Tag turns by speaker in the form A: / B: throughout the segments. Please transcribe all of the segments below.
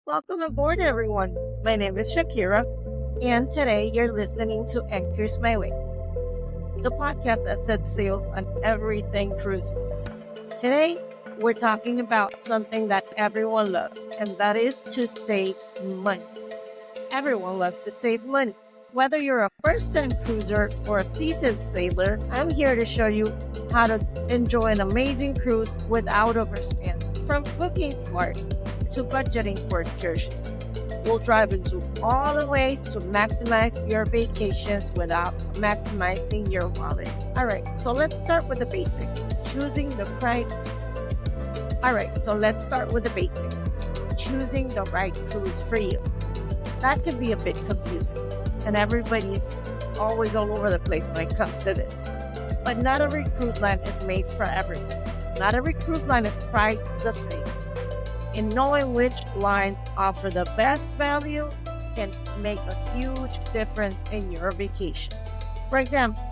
A: Welcome aboard, everyone. My name is Shakira, and today you're listening to Anchors My Way, the podcast that sets sails on everything cruising. Today, we're talking about something that everyone loves, and that is to save money. Everyone loves to save money. Whether you're a first-time cruiser or a seasoned sailor, I'm here to show you how to enjoy an amazing cruise without overspending. From booking smart to budgeting for excursions, we'll dive into all the ways to maximize your vacations without maximizing your wallet. All right, so let's start with the basics. Choosing the right. All right, so let's start with the basics. Choosing the right cruise for you. That can be a bit confusing, and everybody's always all over the place when it comes to this. But not every cruise line is made for everyone. Not every cruise line is priced the same. And knowing which lines offer the best value can make a huge difference in your vacation. For example,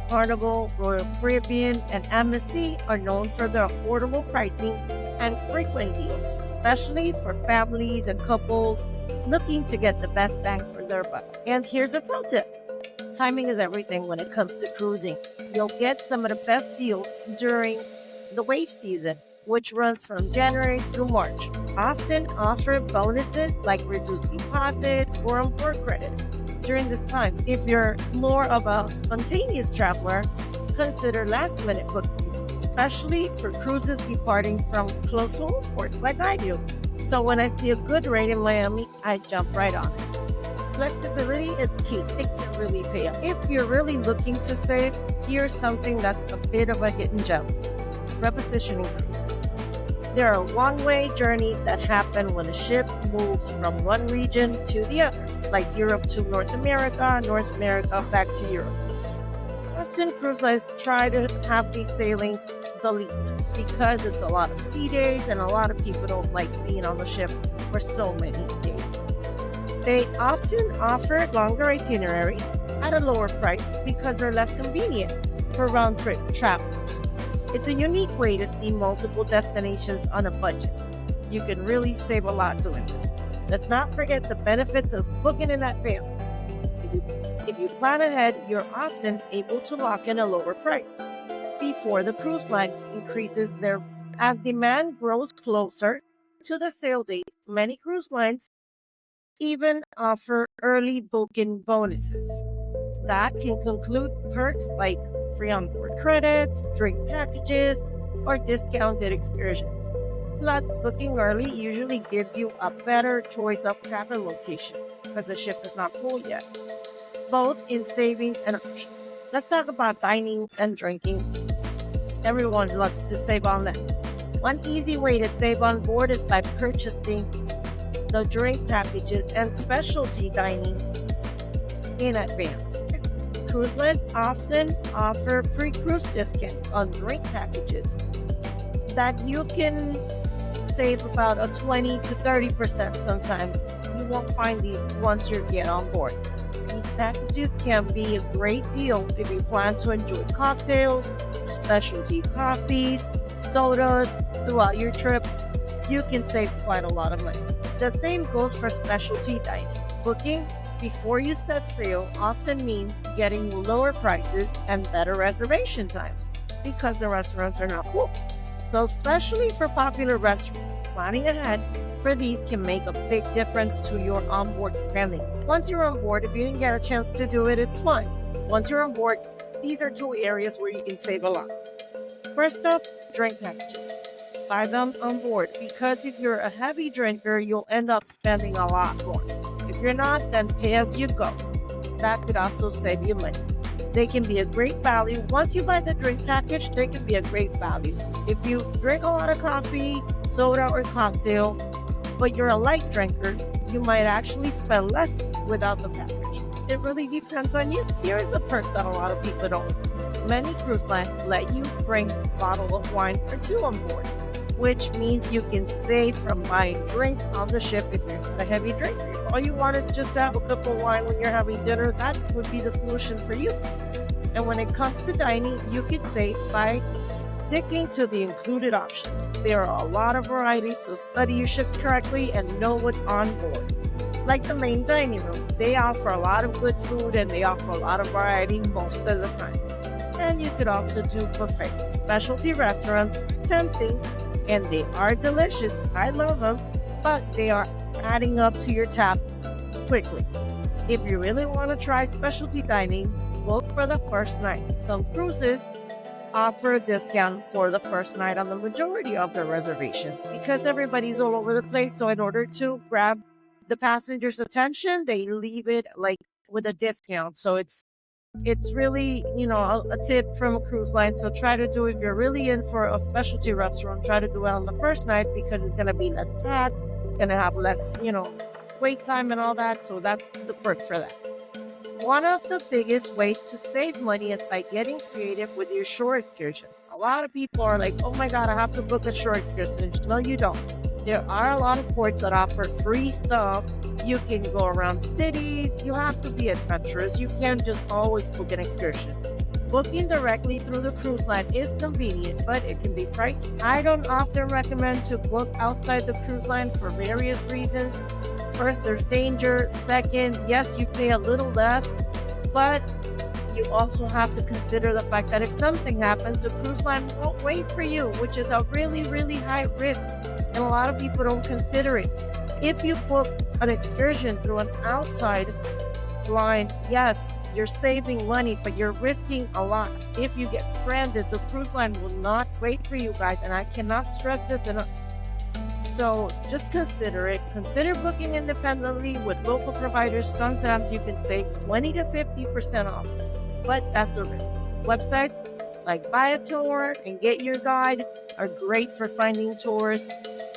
A: Carnival, Royal Caribbean, and Embassy are known for their affordable pricing and frequent deals, especially for families and couples looking to get the best bang for their buck. And here's a pro tip. Timing is everything when it comes to cruising. You'll get some of the best deals during the wave season, which runs from January through March. Often offer bonuses like reduced deposits or onboard credits during this time. If you're more of a spontaneous traveler, consider last-minute bookings, especially for cruises departing from close home ports like I do. So when I see a good rate in Miami, I jump right on it. Flexibility is key. It can really pay off. If you're really looking to save, here's something that's a bit of a hidden gem. Repositioning cruises. There are one-way journeys that happen when a ship moves from one region to the other, like Europe to North America back to Europe. Often cruise lines try to have these sailings the least because it's a lot of sea days and a lot of people don't like being on the ship for so many days. They often offer longer itineraries at a lower price because they're less convenient for round-trip travelers. It's a unique way to see multiple destinations on a budget. You can really save a lot doing this. Let's not forget the benefits of booking in advance. If you plan ahead, you're often able to lock in a lower price before the cruise line increases their. As demand grows closer to the sail date, many cruise lines even offer early booking bonuses that can include perks like free onboard credits, drink packages, or discounted excursions. Plus, booking early usually gives you a better choice of cabin location because the ship is not full yet, both in savings and options. Let's talk about dining and drinking. Everyone loves to save on that. One easy way to save on board is by purchasing the drink packages and specialty dining in advance. Cruise lines often offer pre-cruise discounts on drink packages that you can save about a 20 to 30% sometimes. You won't find these once you get on board. These packages can be a great deal if you plan to enjoy cocktails, specialty coffees, sodas throughout your trip. You can save quite a lot of money. The same goes for specialty dining. Booking before you set sail often means getting lower prices and better reservation times because the restaurants are not full. So especially for popular restaurants, planning ahead for these can make a big difference to your onboard spending. Once you're on board, if you didn't get a chance to do it, it's fine. Once you're on board, these are two areas where you can save a lot. First up, drink packages. Buy them on board because if you're a heavy drinker, you'll end up spending a lot more. If you're not, then pay as you go. That could also save you money. They can be a great value. Once you buy the drink package, they can be a great value. If you drink a lot of coffee, soda, or cocktail, but you're a light drinker, you might actually spend less without the package. It really depends on you. Here's a perk that a lot of people don't. Many cruise lines let you bring a bottle of wine or two on board, which means you can save from buying drinks on the ship if you're not a heavy drinker. If all you want is just to have a cup of wine when you're having dinner, that would be the solution for you. And when it comes to dining, you could save by sticking to the included options. There are a lot of varieties, so study your ships correctly and know what's on board. Like the main dining room, they offer a lot of good food and they offer a lot of variety most of the time. And you could also do buffet. Specialty restaurants, tempting, and they are delicious. I love them, but they are adding up to your tab quickly. If you really want to try specialty dining, book for the first night. Some cruises offer a discount for the first night on the majority of their reservations because everybody's all over the place. So in order to grab the passengers' attention, they leave it like with a discount. So it's really, a tip from a cruise line. So try to do, if you're really in for a specialty restaurant, try to do it on the first night because it's going to be less tab, going to have less, wait time and all that. So that's the perk for that. One of the biggest ways to save money is by getting creative with your shore excursions. A lot of people are like, oh my God, I have to book a shore excursion. No, you don't. There are a lot of ports that offer free stuff. You can go around cities. You have to be adventurous. You can't just always book an excursion. Booking directly through the cruise line is convenient, but it can be pricey. I don't often recommend to book outside the cruise line for various reasons. First, there's danger. Second, yes, you pay a little less, but you also have to consider the fact that if something happens, the cruise line won't wait for you, which is a really, really high risk, and a lot of people don't consider it. If you book an excursion through an outside line, yes, you're saving money, but you're risking a lot. If you get stranded, the cruise line will not wait for you guys, and I cannot stress this enough. So just consider it. Consider booking independently with local providers. Sometimes you can save 20 to 50% off, but that's a risk. Websites like Buy a Tour and Get Your Guide are great for finding tours,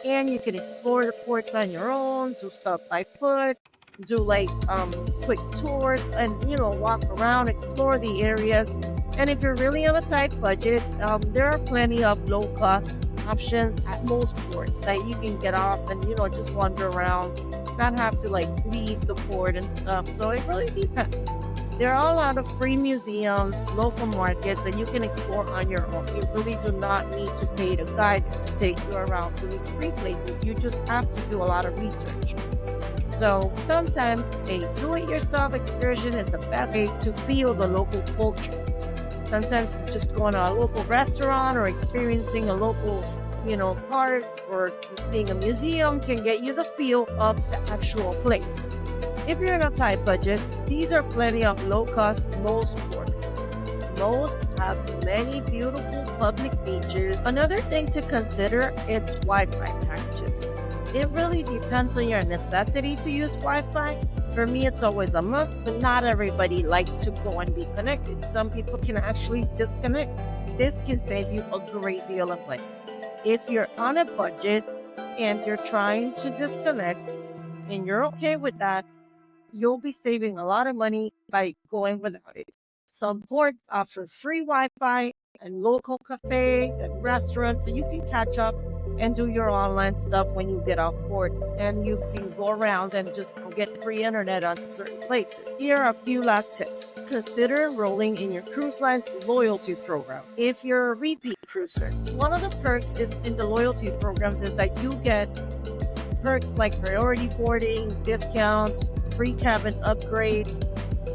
A: and you can explore the ports on your own, do stuff by foot, do like quick tours, and walk around, explore the areas. And if you're really on a tight budget, there are plenty of low-cost options at most ports that you can get off and just wander around, not have to like leave the port and stuff. So it really depends. There are a lot of free museums, local markets that you can explore on your own. You really do not need to pay a guide to take you around to these free places. You just have to do a lot of research. So sometimes a do-it-yourself excursion is the best way to feel the local culture. Sometimes just going to a local restaurant or experiencing a local, park or seeing a museum can get you the feel of the actual place. If you're in a tight budget, these are plenty of low-cost most ports. Most have many beautiful public beaches. Another thing to consider is Wi-Fi packages. It really depends on your necessity to use Wi-Fi. For me, it's always a must, but not everybody likes to go and be connected. Some people can actually disconnect. This can save you a great deal of money. If you're on a budget and you're trying to disconnect and you're okay with that, you'll be saving a lot of money by going without it. Some ports offer free Wi-Fi and local cafes and restaurants, so you can catch up and do your online stuff when you get off port, and you can go around and just get free internet on certain places. Here are a few last tips. Consider enrolling in your cruise line's loyalty program. If you're a repeat cruiser, one of the perks is in the loyalty programs is that you get perks like priority boarding, discounts, free cabin upgrades,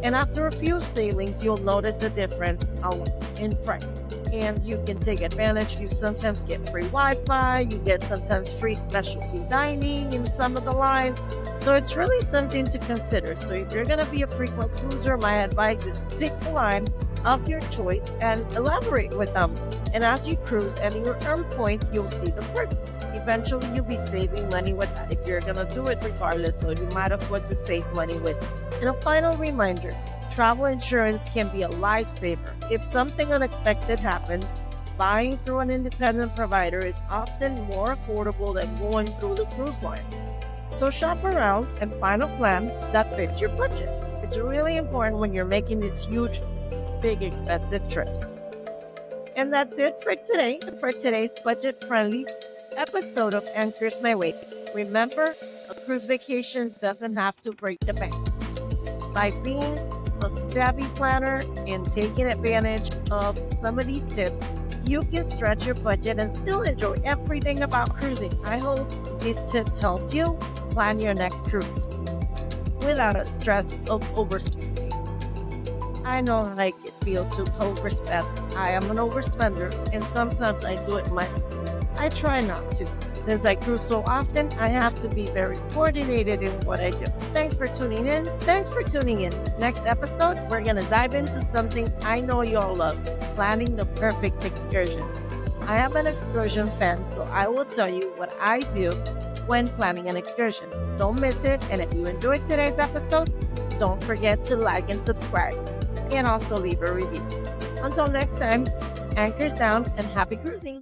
A: and after a few sailings, you'll notice the difference in price. And you can take advantage. You sometimes get free Wi-Fi, you get sometimes free specialty dining in some of the lines. So it's really something to consider. So if you're going to be a frequent cruiser, my advice is pick the line of your choice and elaborate with them. And as you cruise and you earn points, you'll see the perks. Eventually, you'll be saving money with that if you're going to do it regardless. So you might as well just save money with it. And a final reminder, travel insurance can be a lifesaver. If something unexpected happens, buying through an independent provider is often more affordable than going through the cruise line. So shop around and find a plan that fits your budget. It's really important when you're making these huge, big, expensive trips. And that's it for today, for today's budget-friendly episode of Anchors My Way. Remember, a cruise vacation doesn't have to break the bank. By being a savvy planner and taking advantage of some of these tips, you can stretch your budget and still enjoy everything about cruising. I hope these tips helped you plan your next cruise without a stress of overspending. I know how it feels to overspend. I am an overspender, and sometimes I do it myself. I try not to. Since I cruise so often, I have to be very coordinated in what I do. Thanks for tuning in. Next episode, we're going to dive into something I know you all love. It's planning the perfect excursion. I am an excursion fan, so I will tell you what I do when planning an excursion. Don't miss it. And if you enjoyed today's episode, don't forget to like and subscribe, and also leave a review. Until next time, anchors down and happy cruising.